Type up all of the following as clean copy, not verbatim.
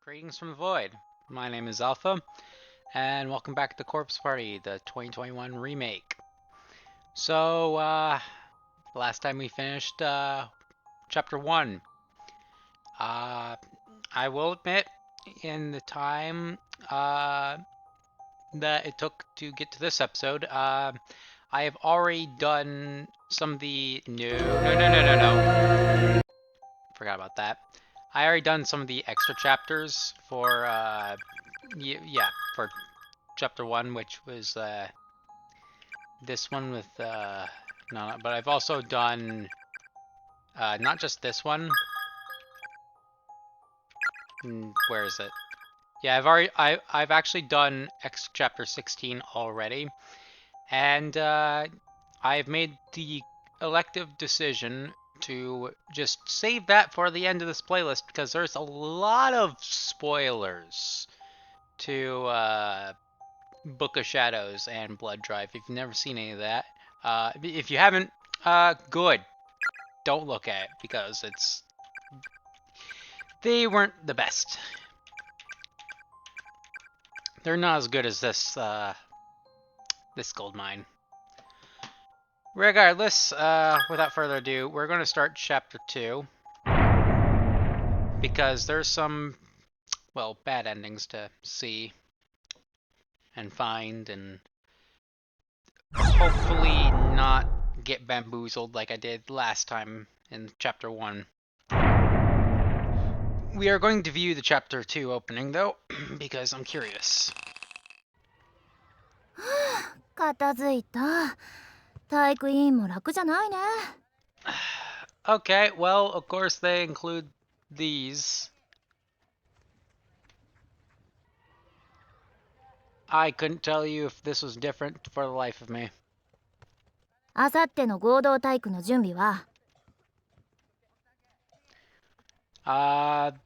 Greetings from the Void. My name is Alpha, and welcome back to Corpse Party, the 2021 remake. So, last time we finished Chapter 1. I will admit, in the time that it took to get to this episode, I have already done some of the... No. Forgot about that. I already done some of the extra chapters for, for Chapter 1, which was, this one with, no, but I've also done, not just this one. Where is it? Yeah, I've actually done Chapter 16 already, and, I've made the elective decision to just save that for the end of this playlist because there's a lot of spoilers to Book of Shadows and Blood Drive. If you've never seen any of that, if you haven't, good. Don't look at it because they weren't the best. They're not as good as this gold mine. Regardless, without further ado, we're going to start Chapter 2. Because there's some, well, bad endings to see and find, and hopefully not get bamboozled like I did last time in Chapter 1. We are going to view the Chapter 2 opening, though, because I'm curious. 片付いた。体育委員も楽じゃないね。Okay, well, of course they include these. I couldn't tell you if this was different for the life of me. あさっての合同体育の準備は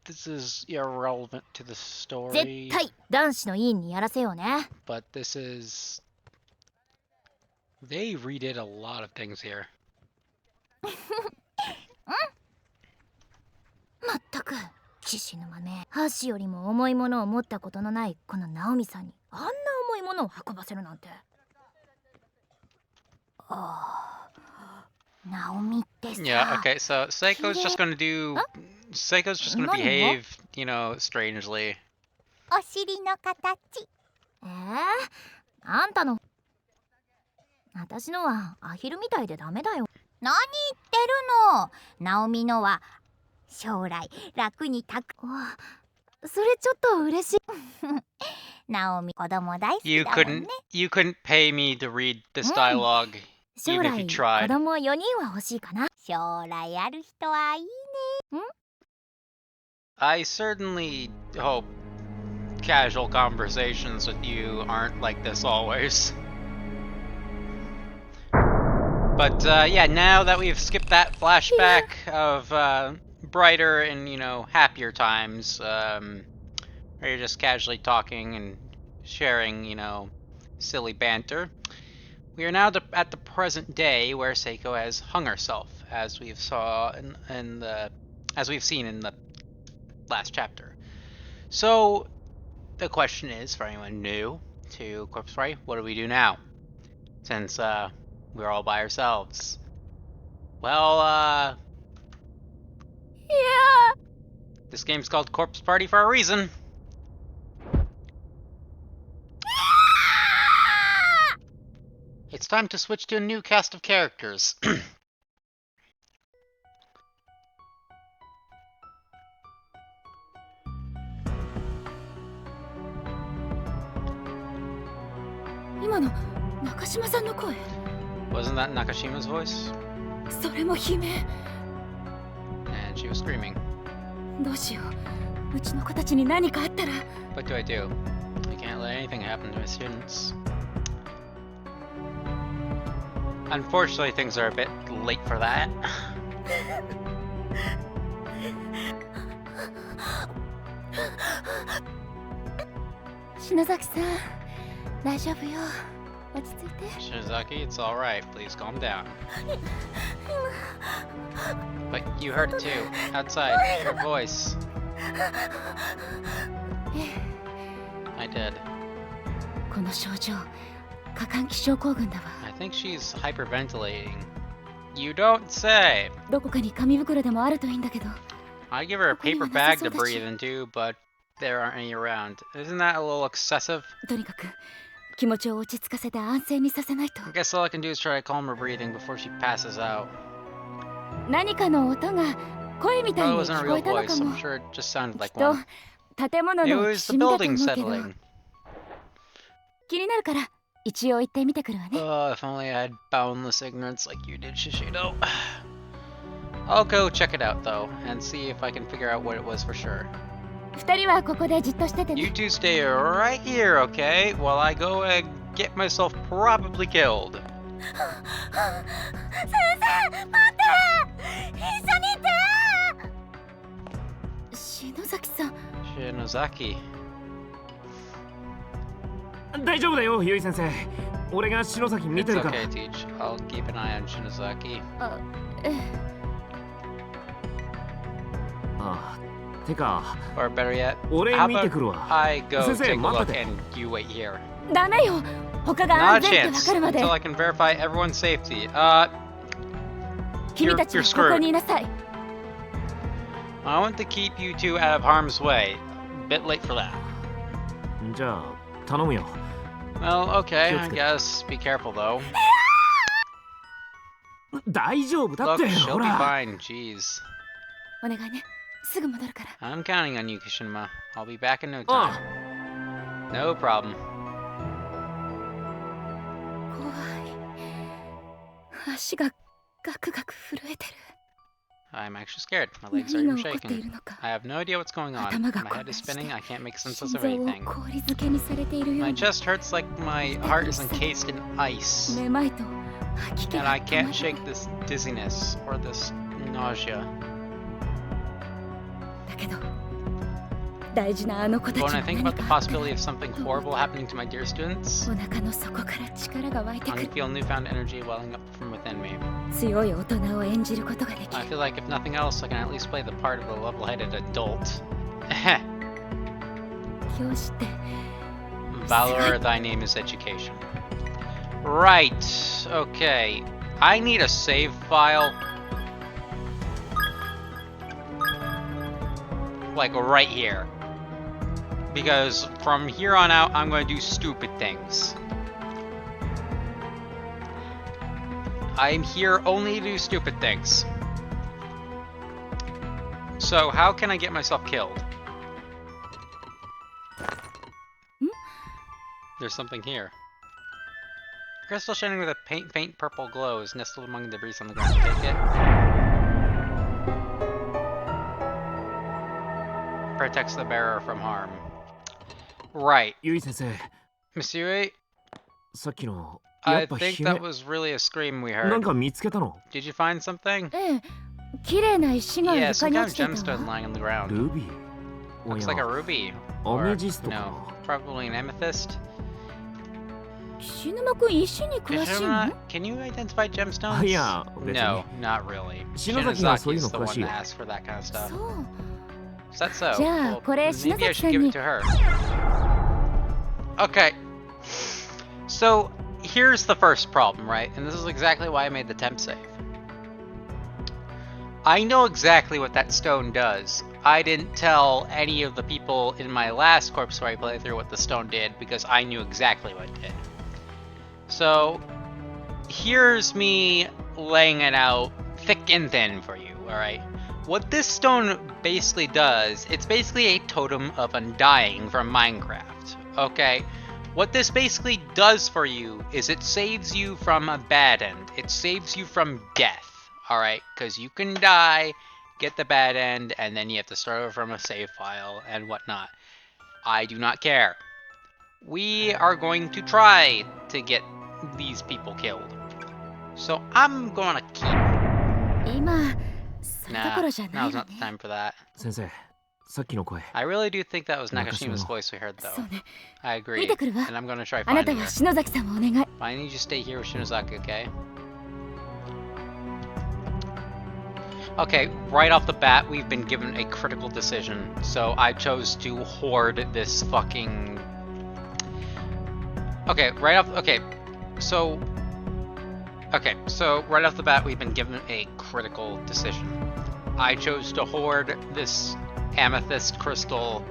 This is irrelevant to the story. 絶対男子の委員にやらせようね。But this is... They redid a lot of things here. まったく、騎士の豆。箸よりも重いものを持ったことのないこのナオミさんにあんな重いものを運ばせるなんて。ナオミってさ。Yeah, okay, so Seiko's just gonna behave, you know, strangely. お尻の形。あんたの。私のはアヒルみたいでダメだよ。何言ってるの。ナオミのは将来楽にそれちょっと嬉しい。ナオミ子供大好きだもんね。You couldn't pay me to read this dialogue, even if you tried. 子供4人は欲しいかな。将来ある人はいいね。I certainly hope casual conversations with you aren't like this always. But yeah, now that we've skipped that flashback of brighter and, you know, happier times, where you're just casually talking and sharing, you know, silly banter, we are now at the present day where Seiko has hung herself, as we've seen in the last chapter. So the question is, for anyone new to Corpse Party, what do we do now? Since we're all by ourselves. Well, yeah. This game's called Corpse Party for a reason. It's time to switch to a new cast of characters. Wasn't that Nakashima's voice? それも悲鳴。 And she was screaming. どうしよう。うちの子たちに何かあったら。 What do I do? I can't let anything happen to my students. Unfortunately, things are a bit late for that. 篠崎さん、大丈夫よ。落ち着いて。 Shinozaki, it's alright. Please calm down. But you heard it too. Outside. Your voice. I did. この症状、過換気症候群だわ。 I think she's hyperventilating. You don't say! どこかに紙袋でもあるといいんだけど。 I'd give her a paper bag to breathe into, but there aren't any around. Isn't that a little excessive? とにかく気持ちを落ち着かせて安静にさせないと。 I guess all I can do is try to calm her breathing before she passes out. 何かの音が声みたい Well, に it wasn't a 聞こ real えたの voice. か I'm も。 sure it just sounded きっ like と one. 建物 It の was き the しみだと思 building うけど。 settling. 気になるから一応行ってみてくるわね。 Oh, if only I had boundless ignorance like you did, Shishido. I'll go check it out though, and see if I can figure out what it was for sure. 二人はここでじっとしてて You ね。 two stay right here, okay? While I go and get myself probably killed. 先生、待って！一緒にいて！篠崎さん。 Shinozaki. 大丈夫だよ、ゆい先生。俺が篠崎見 It's てるから。 okay, Teach. I'll keep an eye on Shinozaki. あ、ええ。ああ、てか、 Or better yet, 俺 how 見て about くるわ。 I go 先生、 take a 待っ look てて。 and you wait here. ダメよ。他が Not 安 a 全ってわ chance かるまで。 until I can verify everyone's safety. 君たち you're はここ screwed. にいなさい。 I want to keep you two out of harm's way. Bit late for that. じゃあ、頼むよ。 Well, okay, I Let's go. guess. Be careful though. 大丈夫だっ Look, て、 she'll ほ be ら。 fine. Jeez. お願いね。すぐ戻るから。 I'm counting on you, Kishima. I'll be back in no あ time. No problem. 怖い。足がガクガク震えてる。 I'm actually scared. My legs are 何 even が起こってい shaking. るのか。 I have no idea what's going on. 頭が My 混 head 乱 is して spinning. I can't make sense 心 of 臓を anything. 氷漬けにされているよう My に。 chest hurts like my heart is encased in ice. めまいと吐き気 And が I 止ま can't らない shake this dizziness or this nausea. だけど大事なあの子たち But は when I think 何 about the かあった possibility of something horrible happening to my dear students, お腹の底から力が湧いてく I る feel newfound energy welling up from within me. 強い大人を演じることができ I る feel like if nothing else, I can at least play the part of a level-headed adult. 教師って Valor, thy name is education. Right, okay. I need a save file. Like right here. Because from here on out, I'm going to do stupid things. I'm here only to do stupid things. So how can I get myself killed? There's something here. Crystal shining with a faint purple glow is nestled among the debris on the ground. Take it. Protects the bearer from harm. Right. ゆい先生、 Monsieur, さっきの、や I っぱ think 姫 that、was really a scream we な heard. んか見つけたの？ Did you find something? ええ綺麗な石が Yeah, 床 some に kind 落 of ちてた gemstone わ lying on the ground. ルビー。お Looks や like a ruby. ア Or, メジスト no, か。 probably an amethyst. 岸沼くん石に詳しいの Kishima, can you identify gemstones? いや、別に。 No, not really. 篠崎がそういう Shinazaki's の the 詳 one しい that よ。 asked for that kind of そ stuff. う Is that so? じゃあ Well, これ maybe I 篠崎 should さん give に it to her. Okay. So, here's the first problem, right? And this is exactly why I made the temp save. I know exactly what that stone does. I didn't tell any of the people in my last Corpse Story playthrough what the stone did because I knew exactly what it did. So, here's me laying it out thick and thin for you, alright? What this stone basically does, it's basically a totem of undying from Minecraft, okay? What this basically does for you is it saves you from a bad end. It saves you from death, alright? Because you can die, get the bad end, and then you have to start over from a save file and whatnot. I do not care. We are going to try to get these people killed. So I'm gonna keep... 今それどこ Nah, ろじゃない now's わ not the ね time for that. 先生、さっきの声。 I really do think that was 昔の。 Nakashima's voice we heard そう though. ね I 見 agree. てくるわ And I'm gonna try あなた finding は her. 篠崎さんもお願い But I need you to stay here with Shinozaki, okay? Okay, right off the bat, we've been given a critical decision. So I chose to hoard this fucking Okay, right off. Okay, so right off the bat, we've been given a critical decision. I chose to hoard this amethyst crystal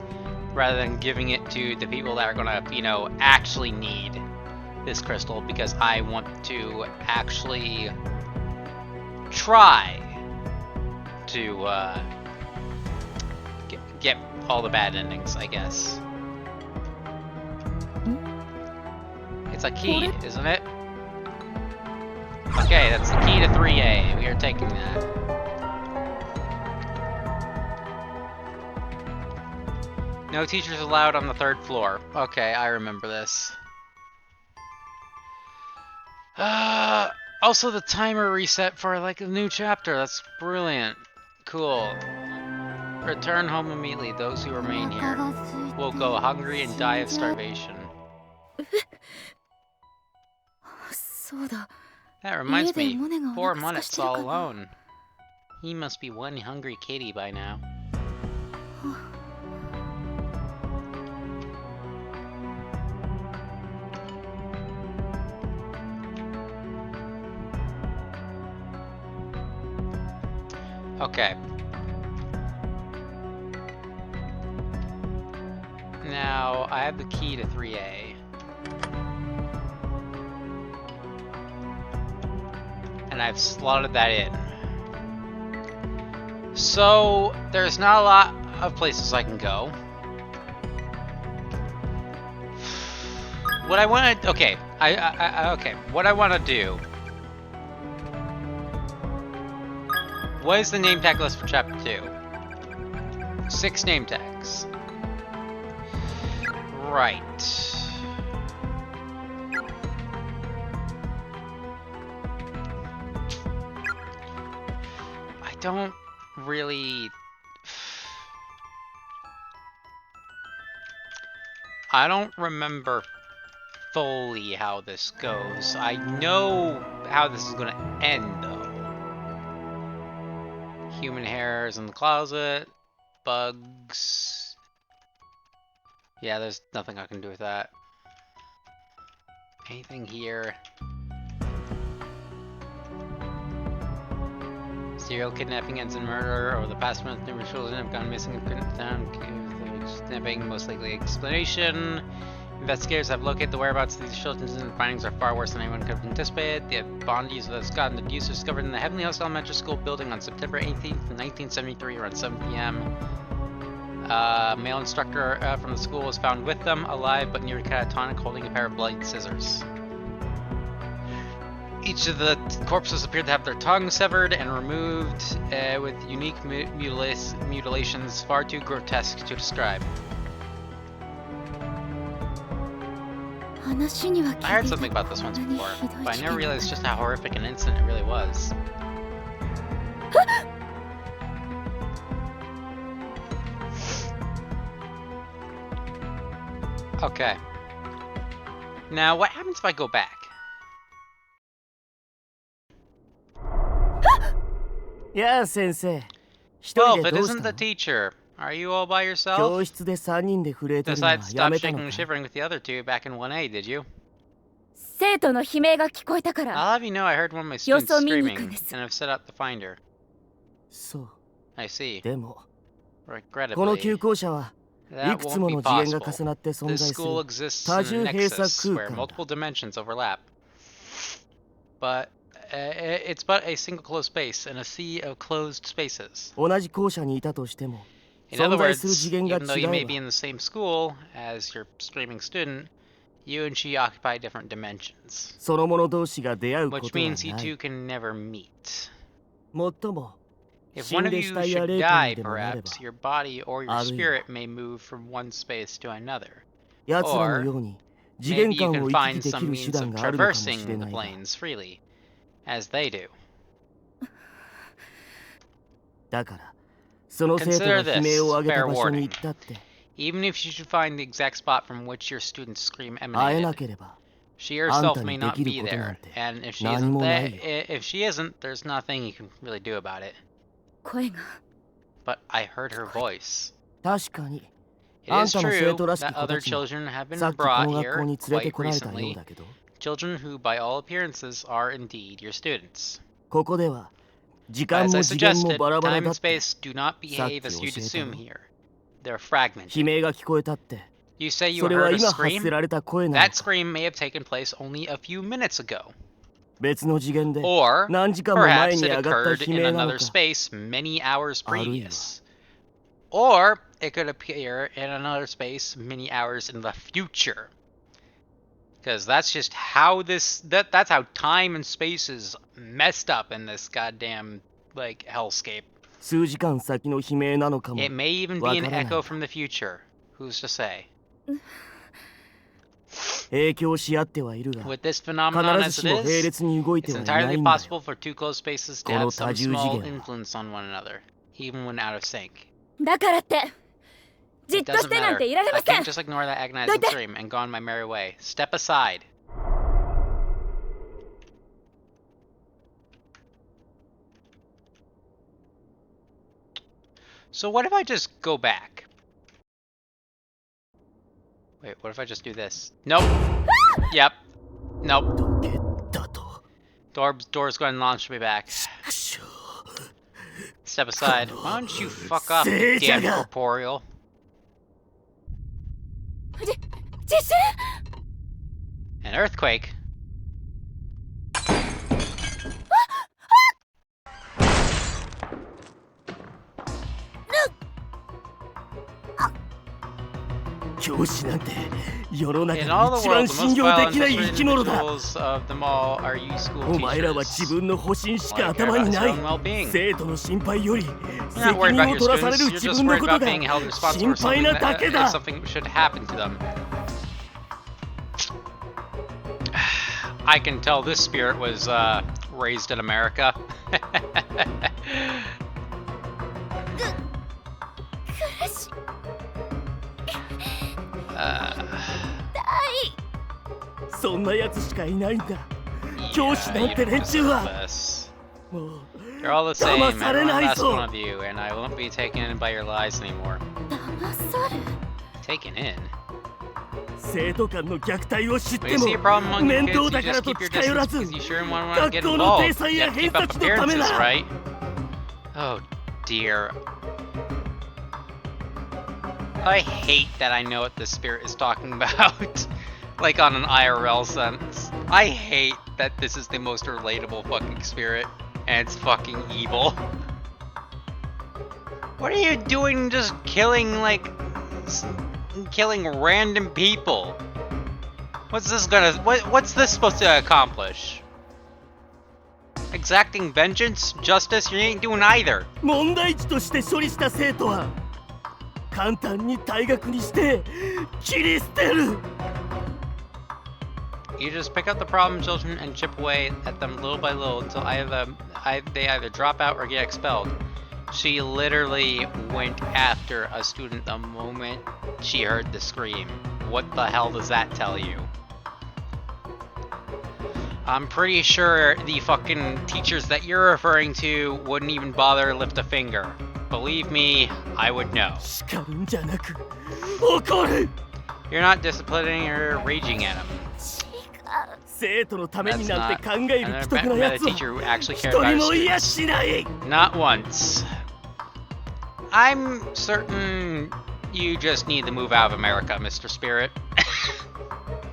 rather than giving it to the people that are gonna, actually need this crystal, because I want to actually try to get all the bad endings, I guess. It's a key, isn't it? Okay, that's the key to 3A. We are taking that. No teachers allowed on the 3rd floor. Okay, I remember this. Also the timer reset for like a new chapter. That's brilliant. Cool. Return home immediately. Those who remain here will go hungry and die of starvation. That reminds me, poor Monet's all alone. He must be one hungry kitty by now. Okay. Now, I have the key to 3A. And I've slotted that in. So, there's not a lot of places I can go. What I want to... Okay. Okay. What I want to do... What is the name tag list for chapter 2? 6 name tags. Right. I don't really... I don't remember fully how this goes. I know how this is gonna end, though. Human hairs in the closet. Bugs. Yeah, there's nothing I can do with that. Anything here? Serial kidnapping ends in murder. Over the past month, numerous children have gone missing in town. Kidnapping, most likely explanation. Investigators have located the whereabouts of these children, and the findings are far worse than anyone could have anticipated. The bond use of the Scott and the abuse was discovered in the Heavenly House Elementary School building on September 18th, 1973, around 7 p.m. Male instructor from the school was found with them, alive but near catatonic, holding a pair of bloody scissors. Each of the corpses appeared to have their tongues severed and removed with unique mutilations far too grotesque to describe. I heard something about this once before, but I never realized just how horrific an incident it really was. Okay. Now, what happens if I go back? Yeah, Sensei. Well, if it isn't the teacher, are you all by yourself? Besides, stop shaking and shivering with the other two back in 1A, did you? I'll have you know I heard one of my students screaming, and I've set out to find her. I see. Regrettably, that won't be possible. This school exists in a nexus where multiple dimensions overlap. But it's but a single closed space in a sea of closed spaces. In other words, even though you may be in the same school as your screaming student, you and she occupy different dimensions. Which means you two can never meet. If one of you should die, perhaps, your body or your spirit may move from one space to another. Or maybe you can find some means of traversing the planes freely, as they do. Consider this, fair warning. Even if you should find the exact spot from which your student's scream emanated, she herself may not be there, and if she isn't, there's nothing you can really do about it. But I heard her voice. It is true that other children have been brought here quite recently, children who by all appearances are indeed your students. As I suggested, time and space do not behave as you'd assume here. They're fragmented. You say you heard a scream? That scream may have taken place only a few minutes ago. Or perhaps it occurred in another space many hours previous. Or it could appear in another space many hours in the future. Because that's just how that's how time and space is messed up in this goddamn, like, hellscape. It may even be an echo from the future. Who's to say? With this phenomenon as it is, it's entirely possible for two closed spaces to have some small influence on one another, even when out of sync. It doesn't matter. I can't just ignore that agonizing scream and go on my merry way. Step aside. So what if I just go back? Wait, what if I just do this? Nope. Yep. Nope. Door's going to launch me back. Step aside. Why don't you fuck off, you damn corporeal? An earthquake? In all the world, the most violent individuals of them all are you school teachers. Like, care about their own well-being. You're not worried about your students, you're just worried about being held responsible for something if something should happen to them. I can tell this spirit was raised in America. You're all the same, every last one of you, and I won't be taken in by your lies anymore. Taken in? When you see a problem among your kids, you just keep your distance because you sure want to get involved. You have to keep up appearances, right? Oh dear. I hate that I know what this spirit is talking about. Like on an IRL sense. I hate that this is the most relatable fucking spirit, and it's fucking evil. What are you doing just killing random people? What's this supposed to accomplish? Exacting vengeance? Justice? You ain't doing either. You just pick up the problem children and chip away at them little by little until they either drop out or get expelled. She literally went after a student the moment she heard the scream. What the hell does that tell you? I'm pretty sure the fucking teachers that you're referring to wouldn't even bother to lift a finger. Believe me, I would know. You're not disciplining or raging at him. That's not a teacher who actually cares about his students. Not once. I'm certain you just need to move out of America, Mr. Spirit.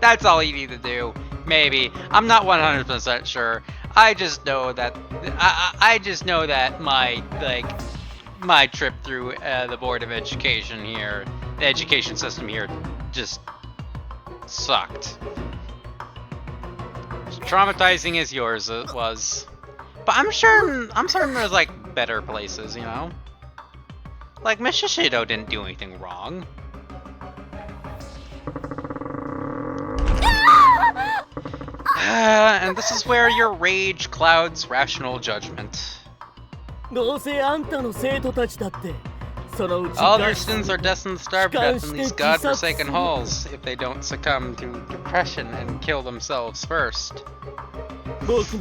That's all you need to do. Maybe. I'm not 100% sure. I just know that my trip through the Board of Education here, the education system here, just sucked. As traumatizing as yours was, but I'm certain there's like better places, you know. Like Miss Shishido didn't do anything wrong. And this is where your rage clouds rational judgment. All their students are destined to starve to death in these godforsaken halls if they don't succumb to depression and kill themselves first. There's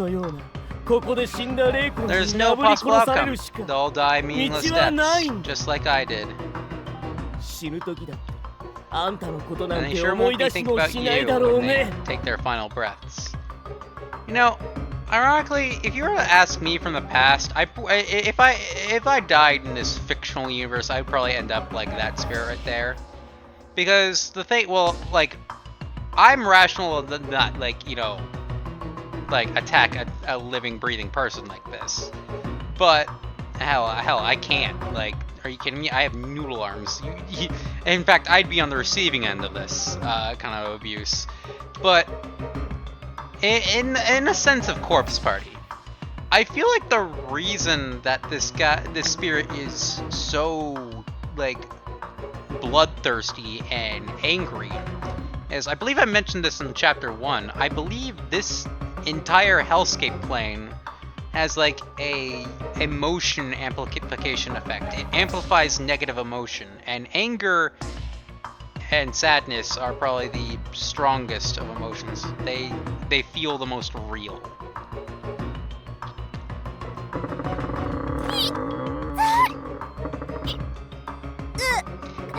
no possible outcome. They'll all die meaningless deaths, just like I did. あんたのことな And ん they て sure 思 won't い be 出し thinking も about しない you だろう when they ね。 take their final breaths. You know, ironically, if you were to ask me from the past, if I died in this fictional universe, I'd probably end up like that spirit right there. Because the thing, well, like, I'm rational than not, like, you know, like attack a living, breathing person like this. But hell, I can't. Like, are you kidding me? I have noodle arms. In fact, I'd be on the receiving end of this kind of abuse. But in a sense of corpse party, I feel like the reason that this spirit is so like bloodthirsty and angry is, I believe I mentioned this in chapter 1. I believe this entire hellscape plane has like a emotion amplification effect. It amplifies negative emotion, and anger and sadness are probably the strongest of emotions. They feel the most real.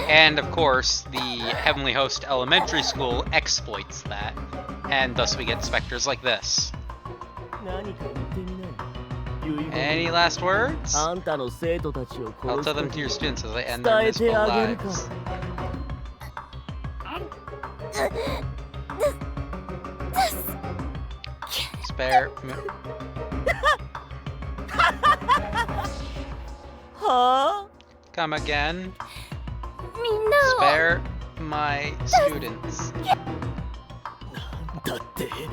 And of course, the Heavenly Host Elementary School exploits that, and thus we get specters like this. Any last words? I'll tell them to your students as I end their miserable lives. Spare me. Come again. Spare my students.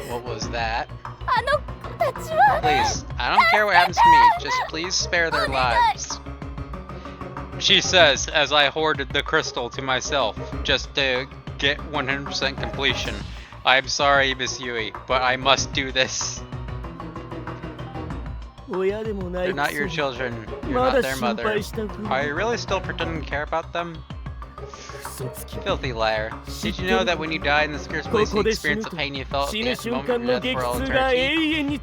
What was that? Please, I don't care what happens to me, just please spare their lives. She says as I hoarded the crystal to myself just to get 100% completion. I'm sorry, Miss Yui, but I must do this. They're not your children. You're not their mother. Are you really still pretending to care about them? Filthy liar. Did you know that when you die in this cursed place, you experience the pain you felt at the moment of your death for all eternity?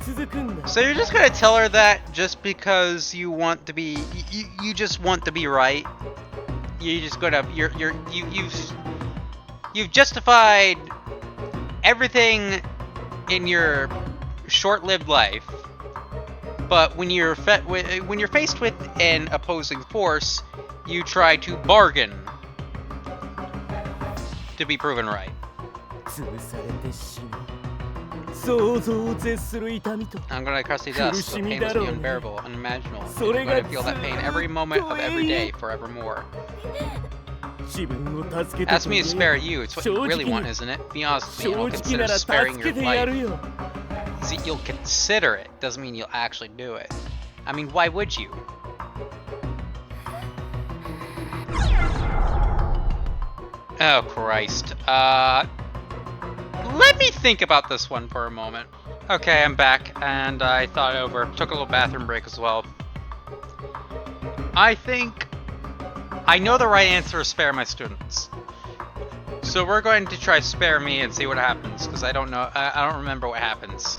So you're just gonna tell her that just because you want to be, you just want to be right? You just gonna, you've justified everything in your short-lived life, but when you're faced with an opposing force, you try to bargain to be proven right. I'm gonna crush the dust. The pain must be unbearable, unimaginable. You're gonna feel that pain every moment of every day, forevermore. Ask me to spare you. It's what you really want, isn't it? Be honest with me, and I'll consider sparing your life. See, you'll consider it. Doesn't mean you'll actually do it. I mean, why would you? Oh, Christ. Let me think about this one for a moment. Okay, I'm back, and I thought it over. Took a little bathroom break as well. I think I know the right answer is spare my students. So we're going to try spare me and see what happens, because I don't know. I don't remember what happens.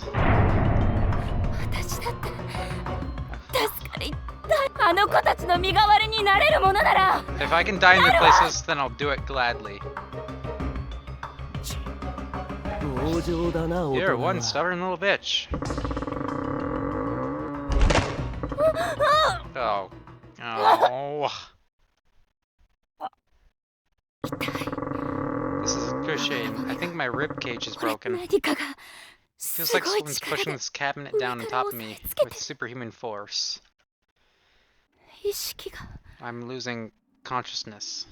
If I can die in their places, then I'll do it gladly. You're one stubborn little bitch. Oh. Oh. This is excruciating. I think my rib cage is broken. Feels like someone's pushing this cabinet down on top of me with superhuman force. I'm losing consciousness.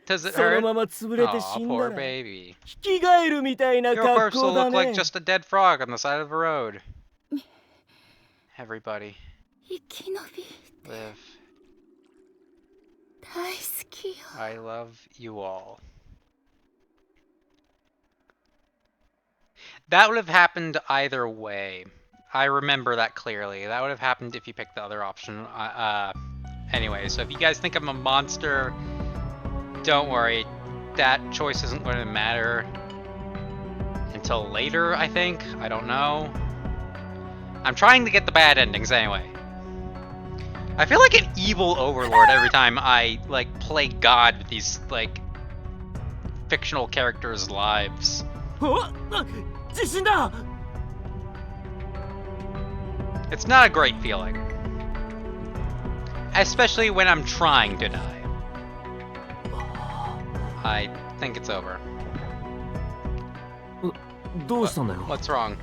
Does it hurt? Aw, poor baby. Your corpse will look like just a dead frog on the side of the road. Everybody, live. I love you all. That would have happened either way. I remember that clearly. That would have happened if you picked the other option. Anyway, so if you guys think I'm a monster, don't worry. That choice isn't going to matter until later, I think. I don't know. I'm trying to get the bad endings anyway. I feel like an evil overlord every time I, like, play God with these, like, fictional characters' lives. 地震だ It's not a great feeling. Especially when I'm trying to die. I think it's over. どうしたんだよ What's wrong?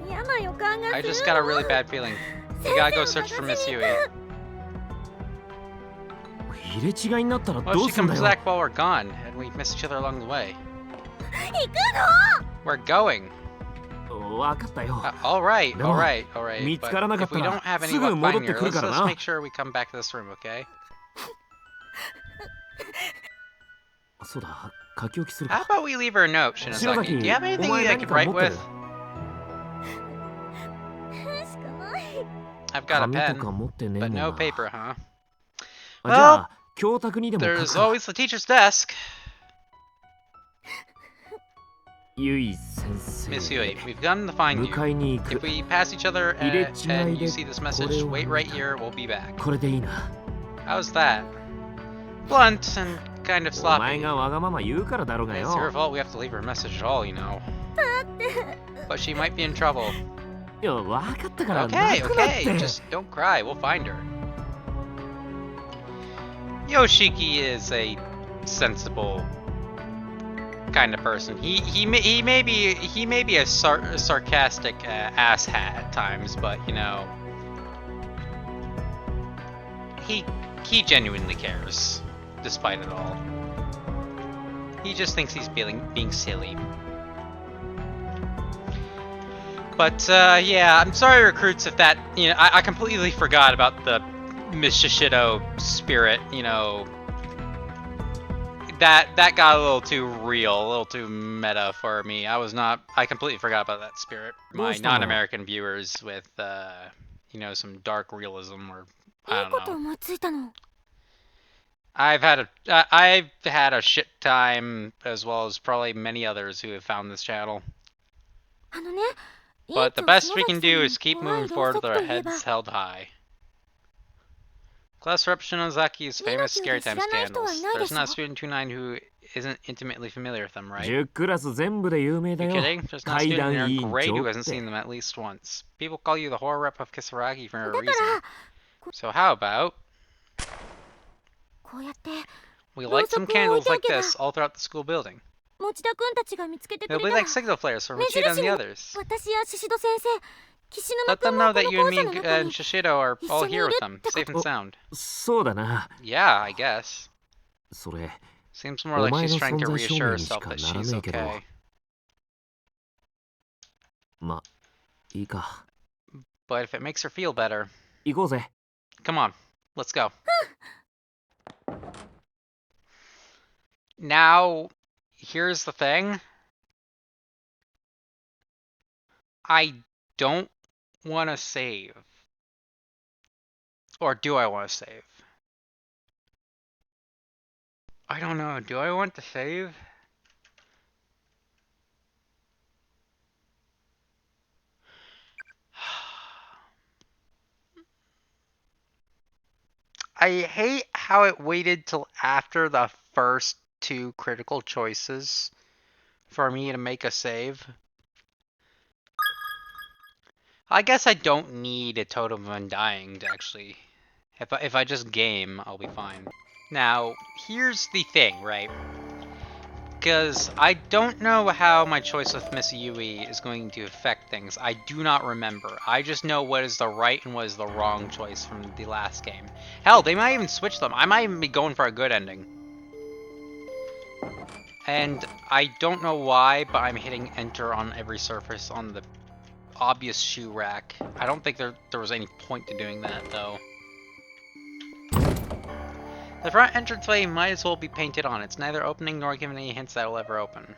嫌な予感がする I just got a really bad feeling. We gotta go search for Miss Yui. 入れ違いになったら What ど if う she すんだ comes よ back while we're gone and we miss each other along the way? 行くの We're going. 分かったよ Alright, でも alright, alright. 見つからなか But っ if た we ら don't have す any ぐ luck 戻っ finding て her, くる let's から just な make sure we come back to this room, okay? そうだ書き置きする How か about we leave her a note, Shinozaki? Do you have お anything 前 I 何 could か write 持って with? る I've got a 紙と pen, か持ってねえ but もん no な paper, huh? じゃあ教託にでも書 There's くか always the teacher's desk. ゆい先生 Miss Yui, we've come to find 迎え you. に行 If く we pass each other 入れ違 and いで you see this こ message, れを wait 見 right た here, we'll be back. これでいいな How's that? Blunt and kind of お前 sloppy. がわがまま言うからだろうが It's よ her fault we have to leave her a message at all, you know. But she might be in trouble. いや分かったから Okay, 泣くなっ okay, て just don't cry, we'll find her. Yoshiki is a sensible kind of person. He may be a sarcastic asshat at times, but you know, he genuinely cares, despite it all. He just thinks he's being silly. But yeah, I'm sorry, recruits, if that, you know, I completely forgot about the Miss Shishido spirit. You know, that got a little too real, a little too meta for me. I completely forgot about that spirit. My non-American viewers with you know, some dark realism, or I いい don't こと know. 思いついたの I've had a shit time, as well as probably many others who have found this channel. あのね But the 院長 best we 篠 can 崎さん do の is keep 怖い moving ろう forward そ with く our といえば heads held high. Class Rep Shinozaki's famous scary time scandals. There's not a student 29 who isn't intimately familiar with them, right? 10クラス全部で有名だ You よ kidding? There's not a 階 student 段 in 委 your 員 grade 長 who っ hasn't て seen them at least once. People call you the horror rep of Kisaragi for a だか reason. ら So how about こうやって we light some ろうそくを置い candles てお like けば this all throughout the school building? 持田くんたちが見つけてく They'll れ be たら like signal flares for 目 Machida and 印 the に others. 私や宍戸先生岸沼 Let く them んも know こ that の you and 校 me 舎の中 and に Shishido are all here with them, safe and sound. そうだな Yeah, I guess. それ Seems more like she's trying to お前の存在証 reassure 明にし herself か that なら she's ねえけど okay. まいいか But if it makes her feel better, 行こうぜ come on, let's go. Now, here's the thing. I don't want to save. Or do I want to save? I don't know. Do I want to save? I hate how it waited till after the first two critical choices for me to make a save. I guess I don't need a totem of undying to actually... If I just game, I'll be fine. Now, here's the thing, right? Because I don't know how my choice with Miss Yui is going to affect things. I do not remember. I just know what is the right and what is the wrong choice from the last game. Hell, they might even switch them. I might even be going for a good ending. And I don't know why, but I'm hitting enter on every surface on the obvious shoe rack. I don't think there was any point to doing that, though. The front entranceway might as well be painted on. It's neither opening nor giving any hints that it'll ever open.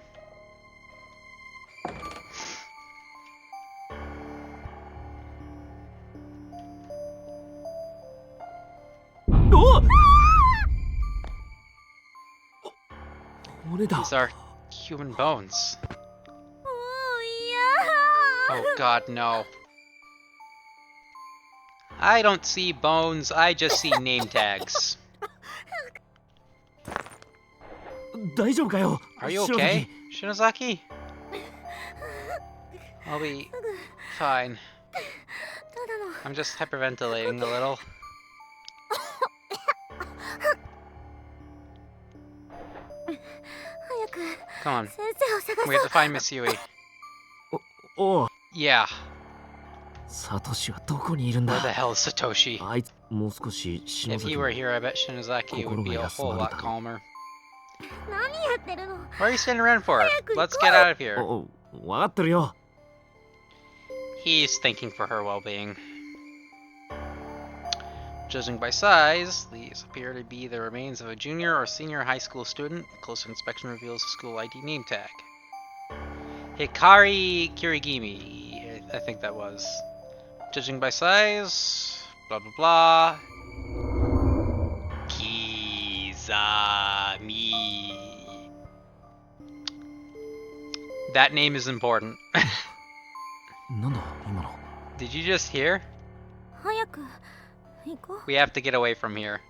These are human bones. Oh god, no. I don't see bones, I just see name tags. 大丈夫かよ Are you 篠崎 okay, Shinozaki? I'll be fine. ただの I'm just hyperventilating a little. 早く Come on, 先生を探 we have そ to う find Miss Yui. おう Yeah, サトシはどこにいるん where the だ hell is Satoshi? あいつもう少し篠 If 崎 he も were here, I bet Shinozaki would be a whole lot calmer. 何やってるの What are you standing around for? Let's get out of here. お分かってるよ He's thinking for her well-being. Judging by size, these appear to be the remains of a junior or senior high school student. Closer inspection reveals a school ID name tag. Hikari Kirigimi, I think that was. Judging by size, blah blah blah. Kizami. That name is important. なんだ今の Did you just hear? 早く行こう We have to get away from here.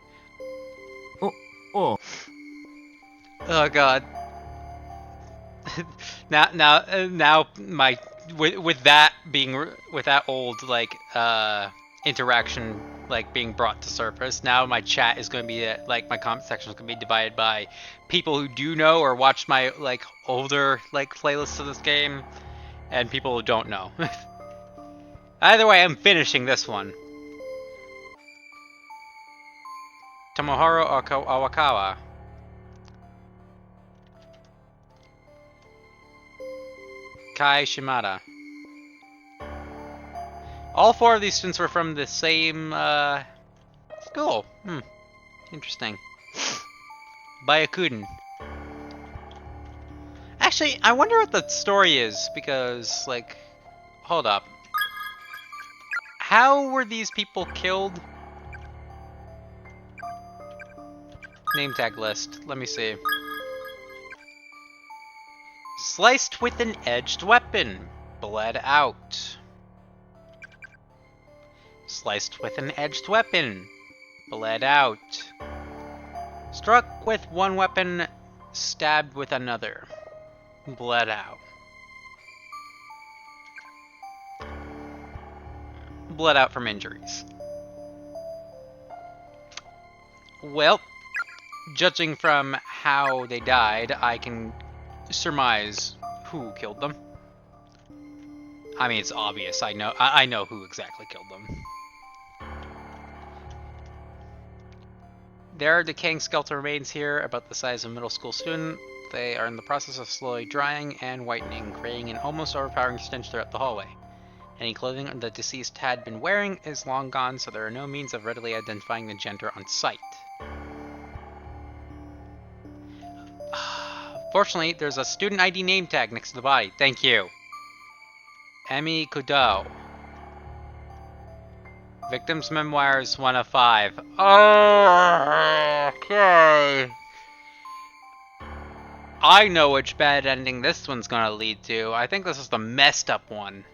おう Oh god. now my with that being with that old like interaction like being brought to surface, now my chat is going to be like my comment section is going to be divided by people who do know or watch my like older like playlists of this game and people who don't know. Either way, I'm finishing this one. Tomohiro Awakawa. Kai Shimada. All four of these students were from the same school. Interesting. Bayakuden. Actually, I wonder what the story is, because, like, hold up. How were these people killed? Name tag list. Let me see. Sliced with an edged weapon. Bled out. Sliced with an edged weapon. Bled out. Struck with one weapon. Stabbed with another. Bled out. Bled out from injuries. Well, judging from how they died, I can surmise who killed them. I mean, it's obvious. I know who exactly killed them. There are decaying skeletal remains here, about the size of a middle school student. They are in the process of slowly drying and whitening, creating an almost overpowering stench throughout the hallway. Any clothing the deceased had been wearing is long gone, so there are no means of readily identifying the gender on sight. Fortunately, there's a student ID name tag next to the body. Thank you. Emi Kudo. Victim's Memoirs 1 of 5. Oh, okay. I know which bad ending this one's gonna lead to. I think this is the messed up one.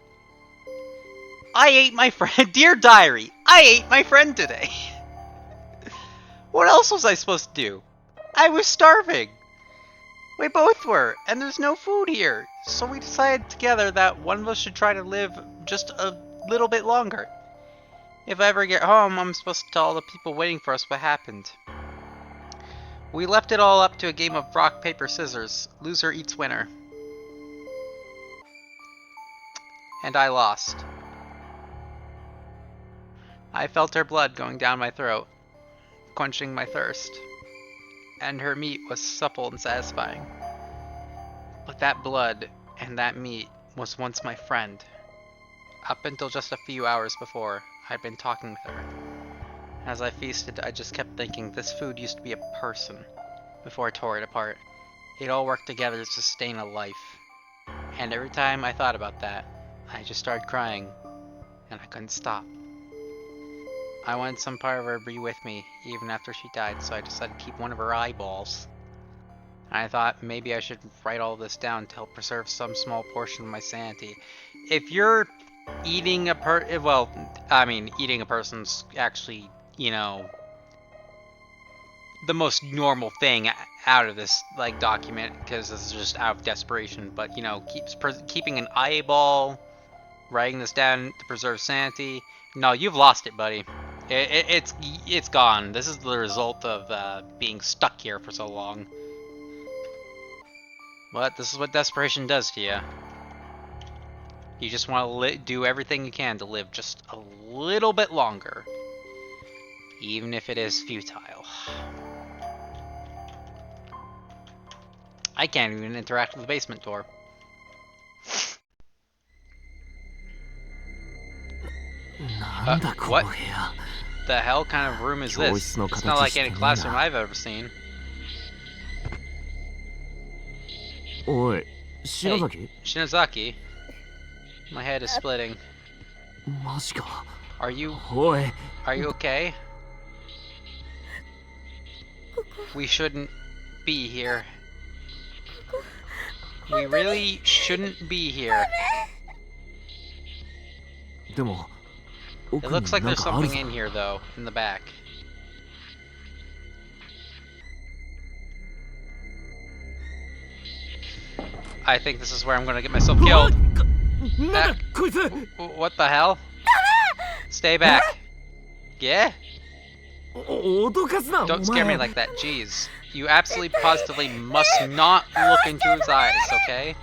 I ate my friend. Dear Diary, I ate my friend today. What else was I supposed to do? I was starving. We both were, and there's no food here. So we decided together that one of us should try to live just a little bit longer. If I ever get home, I'm supposed to tell all the people waiting for us what happened. We left it all up to a game of rock, paper, scissors. Loser eats winner. And I lost. I felt her blood going down my throat, quenching my thirst. And her meat was supple and satisfying. But that blood and that meat was once my friend. Up until just a few hours before, I'd been talking with her. As I feasted, I just kept thinking this food used to be a person, before I tore it apart. It all worked together to sustain a life. And every time I thought about that, I just started crying, and I couldn't stop. I wanted some part of her to be with me, even after she died, so I decided to keep one of her eyeballs. And I thought maybe I should write all this down to help preserve some small portion of my sanity. If you're eating a eating a person's actually, you know, the most normal thing out of this like document because this is just out of desperation. But you know, keeping an eyeball, writing this down to preserve sanity. No, you've lost it, buddy. It's gone. This is the result of being stuck here for so long. But this is what desperation does to you. You just want to do everything you can to live just a little bit longer, even if it is futile. I can't even interact with the basement door. What the hell kind of room is this? It's not like any classroom I've ever seen. Oi, Hey, Shinozaki. My head is splitting. Are you okay? We shouldn't be here. We really shouldn't be here. It looks like there's something in here, though, in the back. I think this is where I'm gonna get myself killed. What the hell? Stay back. Yeah? Don't scare me like that, jeez. You absolutely positively must not look into his eyes, okay?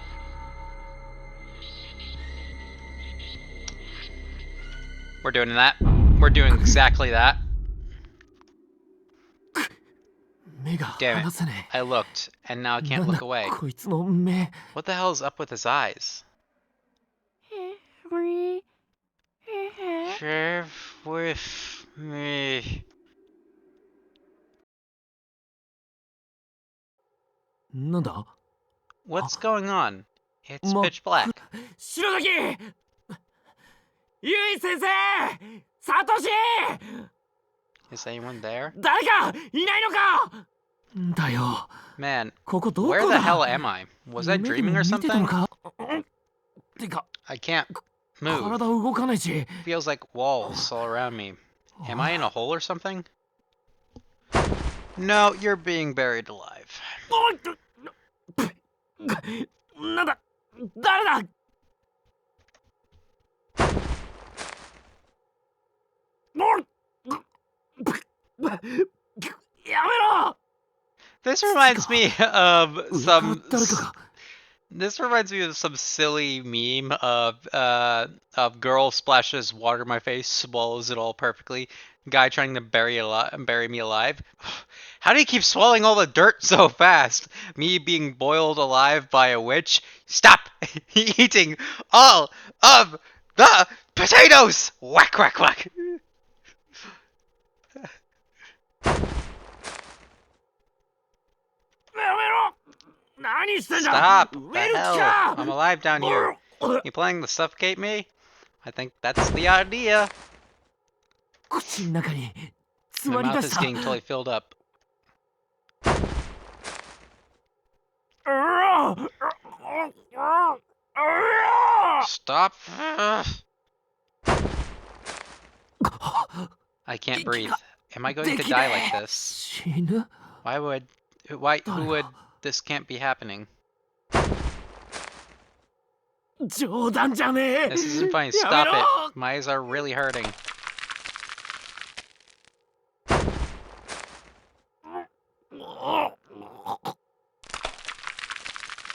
We're doing that. We're doing exactly that. Damn it. I looked, and now I can't look away. What the hell is up with his eyes? Share with me. What's going on? It's pitch black. Shirodaki! Yui sensei! Satoshi! Is anyone there? 誰かいないのかだよ。 Man, ここどこ where だ the hell am I? Was I 夢で dreaming も or 見てたの something? かてか I can't move. 体動かないし Feels like walls all around me. Am I in a hole or something? No, you're being buried alive. おいなんだ誰だ やめろ This reminds me of some. This reminds me of some silly meme of girl splashes water in my face, swallows it all perfectly. Guy trying to bury me alive. How do you keep swallowing all the dirt so fast? Me being boiled alive by a witch. Stop eating all of the potatoes. Whack whack whack. Stop! The hell? I'm alive down here. You planning to suffocate me? I think that's the idea. My mouth is getting totally filled up. Stop! I can't breathe. Am I going to die like this? Who would this can't be happening? This isn't funny. Stop it. My eyes are really hurting.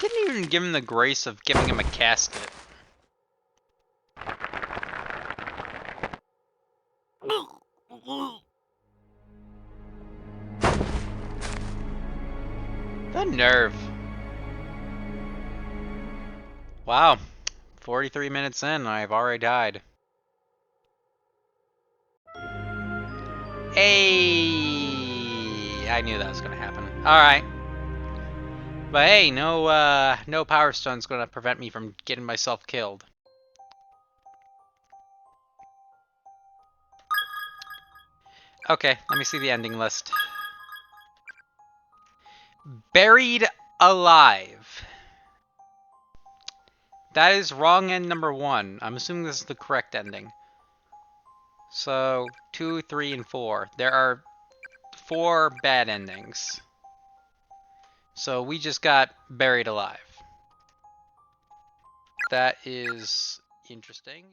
Didn't even give him the grace of giving him a casket. The nerve. Wow. 43 minutes in, I've already died. Hey! I knew that was gonna happen. Alright. But hey, no Power Stone's gonna prevent me from getting myself killed. Okay, let me see the ending list. Buried alive. That is wrong end number 1. I'm assuming this is the correct ending. So 2, 3, and 4. There are 4 bad endings. So we just got buried alive. That is interesting.